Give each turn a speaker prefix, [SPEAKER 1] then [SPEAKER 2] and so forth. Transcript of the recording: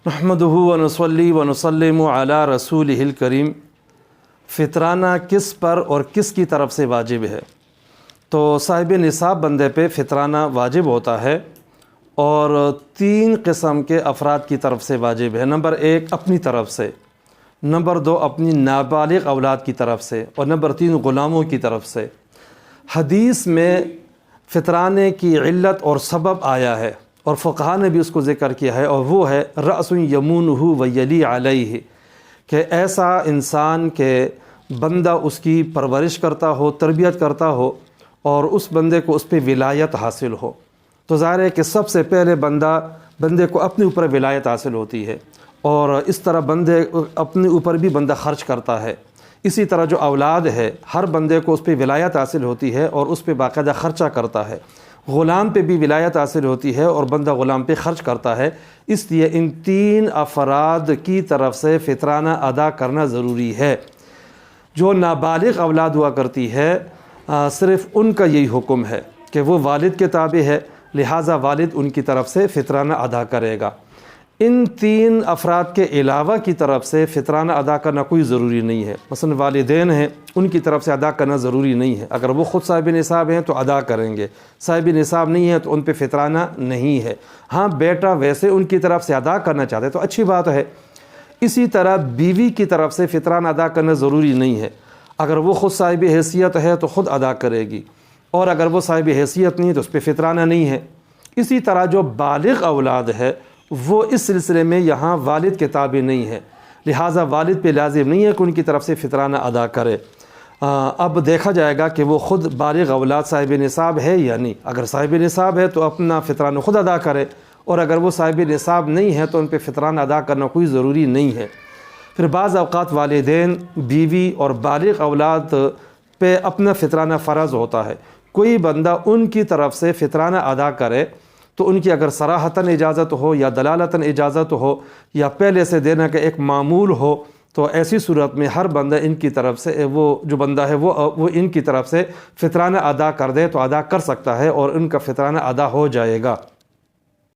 [SPEAKER 1] نحمدہ ونصلی ونسلم علی رسولہ الکریم۔ فطرانہ کس پر اور کس کی طرف سے واجب ہے؟ تو صاحب نصاب بندے پہ فطرانہ واجب ہوتا ہے اور 3 قسم کے افراد کی طرف سے واجب ہے۔ نمبر 1 اپنی طرف سے، نمبر 2 اپنی نابالغ اولاد کی طرف سے، اور نمبر 3 غلاموں کی طرف سے۔ حدیث میں فطرانے کی علت اور سبب آیا ہے اور فقہاء نے بھی اس کو ذکر کیا ہے، اور وہ ہے رأس یمونہ ویلی علیہ، کہ ایسا انسان کہ بندہ اس کی پرورش کرتا ہو، تربیت کرتا ہو اور اس بندے کو اس پہ ولایت حاصل ہو۔ تو ظاہر ہے کہ سب سے پہلے بندے کو اپنے اوپر ولایت حاصل ہوتی ہے، اور اس طرح اپنے اوپر بھی بندہ خرچ کرتا ہے۔ اسی طرح جو اولاد ہے، ہر بندے کو اس پہ ولایت حاصل ہوتی ہے اور اس پہ باقاعدہ خرچہ کرتا ہے۔ غلام پہ بھی ولایت حاصل ہوتی ہے اور بندہ غلام پہ خرچ کرتا ہے۔ اس لیے ان 3 افراد کی طرف سے فطرانہ ادا کرنا ضروری ہے۔ جو نابالغ اولاد ہوا کرتی ہے، صرف ان کا یہی حکم ہے کہ وہ والد کے تابع ہے، لہٰذا والد ان کی طرف سے فطرانہ ادا کرے گا۔ ان 3 افراد کے علاوہ کی طرف سے فطرانہ ادا کرنا کوئی ضروری نہیں ہے۔ مثلا والدین ہیں، ان کی طرف سے ادا کرنا ضروری نہیں ہے۔ اگر وہ خود صاحب نصاب ہیں تو ادا کریں گے، صاحب نصاب نہیں ہے تو ان پہ فطرانہ نہیں ہے۔ ہاں بیٹا ویسے ان کی طرف سے ادا کرنا چاہتے تو اچھی بات ہے۔ اسی طرح بیوی کی طرف سے فطرانہ ادا کرنا ضروری نہیں ہے۔ اگر وہ خود صاحب حیثیت ہے تو خود ادا کرے گی، اور اگر وہ صاحب حیثیت نہیں تو اس پہ فطرانہ نہیں ہے۔ اسی طرح جو بالغ اولاد ہے وہ اس سلسلے میں یہاں والد کے تابع نہیں ہے، لہٰذا والد پہ لازم نہیں ہے کہ ان کی طرف سے فطرانہ ادا کرے۔ اب دیکھا جائے گا کہ وہ خود بالغ اولاد صاحب نصاب ہے یا نہیں۔ اگر صاحب نصاب ہے تو اپنا فطرانہ خود ادا کرے، اور اگر وہ صاحب نصاب نہیں ہے تو ان پہ فطرانہ ادا کرنا کوئی ضروری نہیں ہے۔ پھر بعض اوقات والدین، بیوی اور بالغ اولاد پہ اپنا فطرانہ فرض ہوتا ہے۔ کوئی بندہ ان کی طرف سے فطرانہ ادا کرے تو ان کی اگر صراحتاً اجازت ہو یا دلالتاً اجازت ہو یا پہلے سے دینا کا ایک معمول ہو، تو ایسی صورت میں ہر بندہ ان کی طرف سے، وہ جو بندہ ہے وہ ان کی طرف سے فطرانہ ادا کر دے تو ادا کر سکتا ہے، اور ان کا فطرانہ ادا ہو جائے گا۔